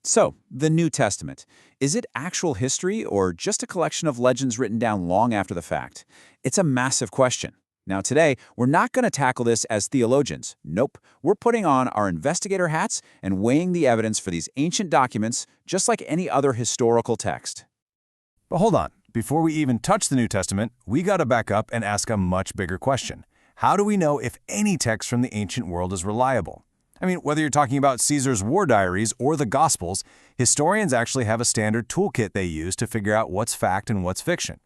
So, the New Testament. Is it actual history or just a collection of legends written down long after the fact? It's a massive question. Now today, we're not going to tackle this as theologians. Nope. We're putting on our investigator hats and weighing the evidence for these ancient documents just like any other historical text. But hold on. Before we even touch the New Testament, we gotta back up and ask a much bigger question. How do we know if any text from the ancient world is reliable? I mean, whether you're talking about Caesar's war diaries or the Gospels, historians actually have a standard toolkit they use to figure out what's fact and what's fiction.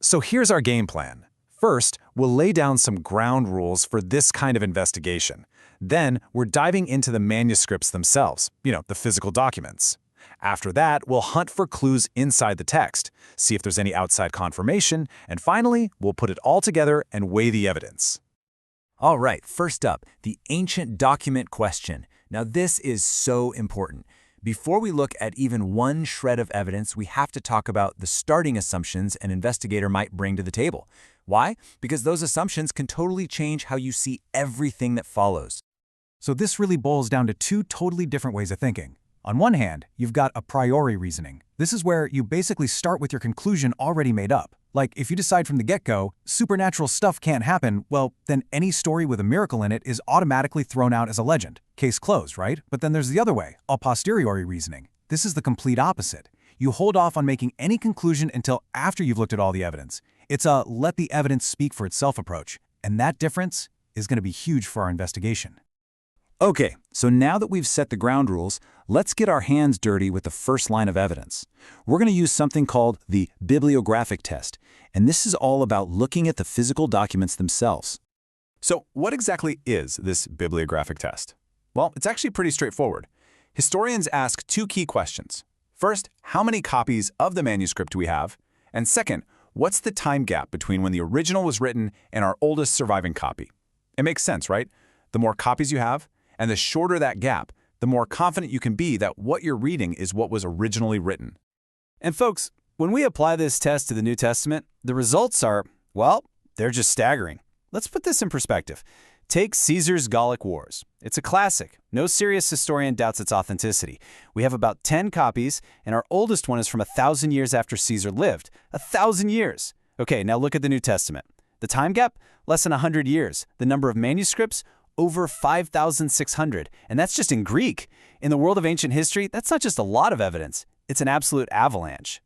So here's our game plan. First, we'll lay down some ground rules for this kind of investigation. Then, we're diving into the manuscripts themselves, the physical documents. After that, we'll hunt for clues inside the text, see if there's any outside confirmation, and finally, we'll put it all together and weigh the evidence. All right, first up, the ancient document question. Now this is so important. Before we look at even one shred of evidence, we have to talk about the starting assumptions an investigator might bring to the table. Why? Because those assumptions can totally change how you see everything that follows. So this really boils down to two totally different ways of thinking. On one hand, you've got a priori reasoning. This is where you basically start with your conclusion already made up. Like, if you decide from the get-go, supernatural stuff can't happen, well, then any story with a miracle in it is automatically thrown out as a legend. Case closed, right? But then there's the other way, a posteriori reasoning. This is the complete opposite. You hold off on making any conclusion until after you've looked at all the evidence. It's a let the evidence speak for itself approach. And that difference is going to be huge for our investigation. Okay, so now that we've set the ground rules, let's get our hands dirty with the first line of evidence. We're going to use something called the bibliographic test, and this is all about looking at the physical documents themselves. So what exactly is this bibliographic test? Well, it's actually pretty straightforward. Historians ask two key questions. First, how many copies of the manuscript do we have? And second, what's the time gap between when the original was written and our oldest surviving copy? It makes sense, right? The more copies you have, and the shorter that gap, the more confident you can be that what you're reading is what was originally written. And folks, when we apply this test to the New Testament, the results are, well, they're just staggering. Let's put this in perspective. Take Caesar's Gallic Wars. It's a classic. No serious historian doubts its authenticity. We have about 10 copies, and our oldest one is from 1,000 years after Caesar lived. 1,000 years! Okay, now look at the New Testament. The time gap? Less than 100 years. The number of manuscripts? Over 5,600, and that's just in Greek. In the world of ancient history, that's not just a lot of evidence, it's an absolute avalanche.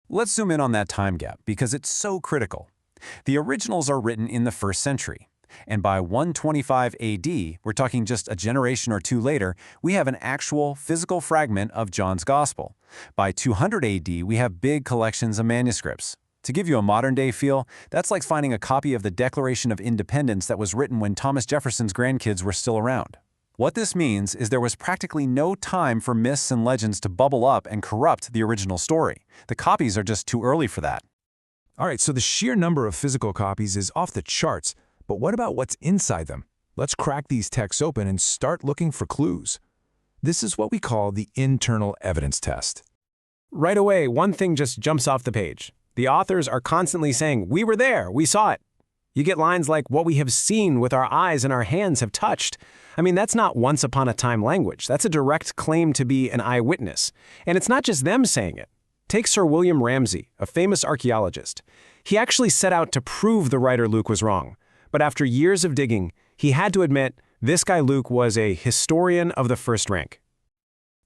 Let's zoom in on that time gap because it's so critical. The originals are written in the 1st century, and by 125 AD, we're talking just a generation or two later, we have an actual physical fragment of John's Gospel. By 200 AD, we have big collections of manuscripts. To give you a modern-day feel, that's like finding a copy of the Declaration of Independence that was written when Thomas Jefferson's grandkids were still around. What this means is there was practically no time for myths and legends to bubble up and corrupt the original story. The copies are just too early for that. All right, so the sheer number of physical copies is off the charts, but what about what's inside them? Let's crack these texts open and start looking for clues. This is what we call the internal evidence test. Right away, one thing just jumps off the page. The authors are constantly saying, "We were there, we saw it." You get lines like, "what we have seen with our eyes and our hands have touched." I mean, that's not once upon a time language. That's a direct claim to be an eyewitness. And it's not just them saying it. Take Sir William Ramsay, a famous archaeologist. He actually set out to prove the writer Luke was wrong. But after years of digging, he had to admit this guy Luke was a historian of the first rank.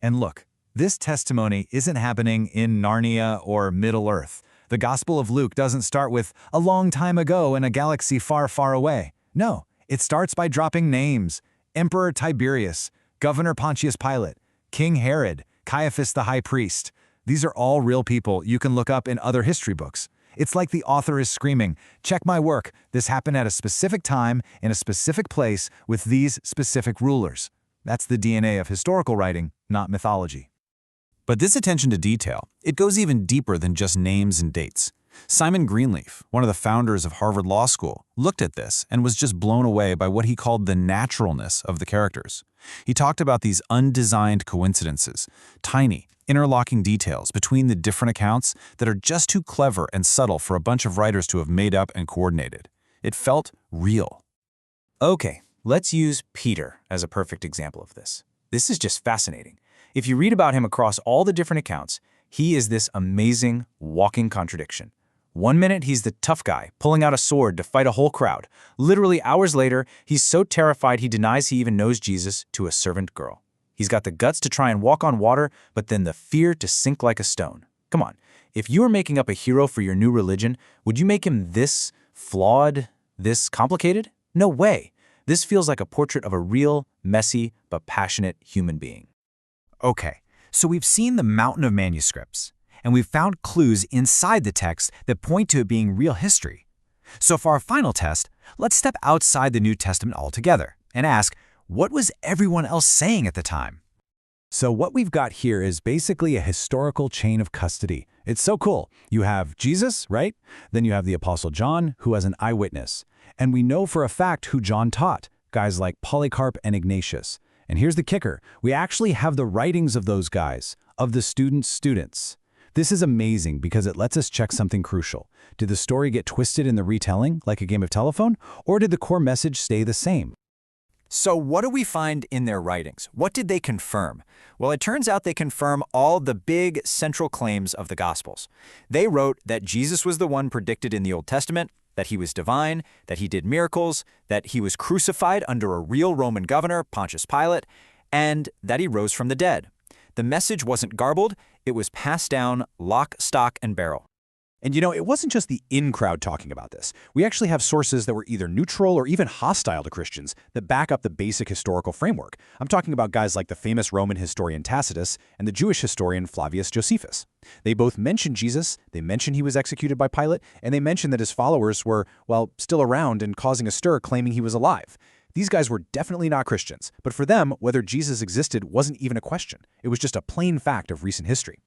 And look, this testimony isn't happening in Narnia or Middle-earth. The Gospel of Luke doesn't start with a long time ago in a galaxy far, far away. No, it starts by dropping names. Emperor Tiberius, Governor Pontius Pilate, King Herod, Caiaphas the high priest. These are all real people you can look up in other history books. It's like the author is screaming, "Check my work. This happened at a specific time, in a specific place, with these specific rulers." That's the DNA of historical writing, not mythology. But this attention to detail, it goes even deeper than just names and dates. Simon Greenleaf, one of the founders of Harvard Law School, looked at this and was just blown away by what he called the naturalness of the characters. He talked about these undesigned coincidences, tiny, interlocking details between the different accounts that are just too clever and subtle for a bunch of writers to have made up and coordinated. It felt real. Okay, let's use Peter as a perfect example of this. This is just fascinating. If you read about him across all the different accounts, he is this amazing, walking contradiction. One minute, he's the tough guy, pulling out a sword to fight a whole crowd. Literally hours later, he's so terrified he denies he even knows Jesus to a servant girl. He's got the guts to try and walk on water, but then the fear to sink like a stone. Come on, if you were making up a hero for your new religion, would you make him this flawed, this complicated? No way. This feels like a portrait of a real, messy, but passionate human being. Okay, so we've seen the mountain of manuscripts, and we've found clues inside the text that point to it being real history. So for our final test, let's step outside the New Testament altogether and ask, what was everyone else saying at the time? So what we've got here is basically a historical chain of custody. It's so cool. You have Jesus, right? Then you have the Apostle John, who has an eyewitness. And we know for a fact who John taught, guys like Polycarp and Ignatius. And here's the kicker. We actually have the writings of those guys, of the students' students. This is amazing because it lets us check something crucial. Did the story get twisted in the retelling, like a game of telephone, or did the core message stay the same? So what do we find in their writings? What did they confirm? Well, it turns out they confirm all the big central claims of the Gospels. They wrote that Jesus was the one predicted in the Old Testament, that he was divine, that he did miracles, that he was crucified under a real Roman governor, Pontius Pilate, and that he rose from the dead. The message wasn't garbled, it was passed down lock, stock, and barrel. And it wasn't just the in-crowd talking about this. We actually have sources that were either neutral or even hostile to Christians that back up the basic historical framework. I'm talking about guys like the famous Roman historian Tacitus and the Jewish historian Flavius Josephus. They both mention Jesus, they mention he was executed by Pilate, and they mention that his followers were, well, still around and causing a stir claiming he was alive. These guys were definitely not Christians, but for them, whether Jesus existed wasn't even a question. It was just a plain fact of recent history.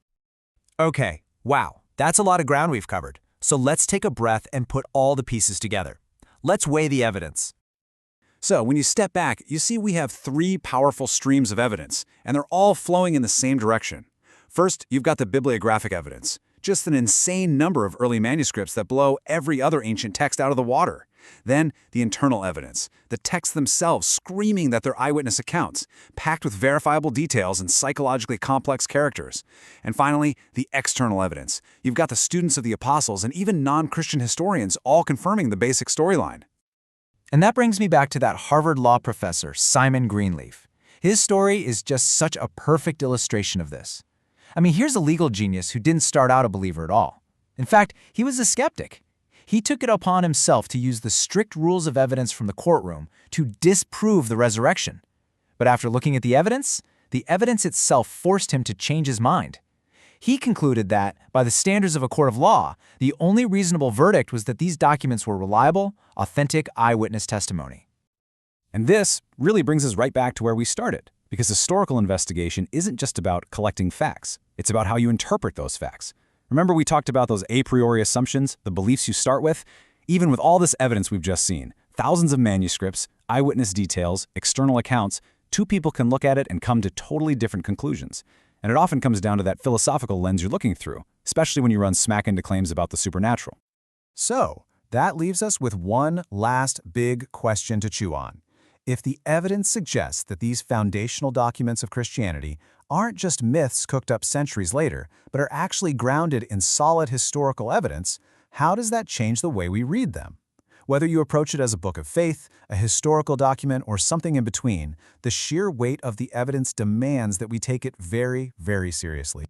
Okay, wow. That's a lot of ground we've covered. So let's take a breath and put all the pieces together. Let's weigh the evidence. So when you step back, you see we have three powerful streams of evidence, and they're all flowing in the same direction. First, you've got the bibliographic evidence, just an insane number of early manuscripts that blow every other ancient text out of the water. Then, the internal evidence, the texts themselves screaming that they're eyewitness accounts, packed with verifiable details and psychologically complex characters. And finally, the external evidence. You've got the students of the apostles and even non-Christian historians all confirming the basic storyline. And that brings me back to that Harvard law professor, Simon Greenleaf. His story is just such a perfect illustration of this. I mean, here's a legal genius who didn't start out a believer at all. In fact, he was a skeptic. He took it upon himself to use the strict rules of evidence from the courtroom to disprove the resurrection. But after looking at the evidence itself forced him to change his mind. He concluded that, by the standards of a court of law, the only reasonable verdict was that these documents were reliable, authentic eyewitness testimony. And this really brings us right back to where we started, because historical investigation isn't just about collecting facts. It's about how you interpret those facts. Remember we talked about those a priori assumptions, the beliefs you start with? Even with all this evidence we've just seen, thousands of manuscripts, eyewitness details, external accounts, two people can look at it and come to totally different conclusions. And it often comes down to that philosophical lens you're looking through, especially when you run smack into claims about the supernatural. So, that leaves us with one last big question to chew on. If the evidence suggests that these foundational documents of Christianity aren't just myths cooked up centuries later, but are actually grounded in solid historical evidence, how does that change the way we read them? Whether you approach it as a book of faith, a historical document, or something in between, the sheer weight of the evidence demands that we take it very, very seriously.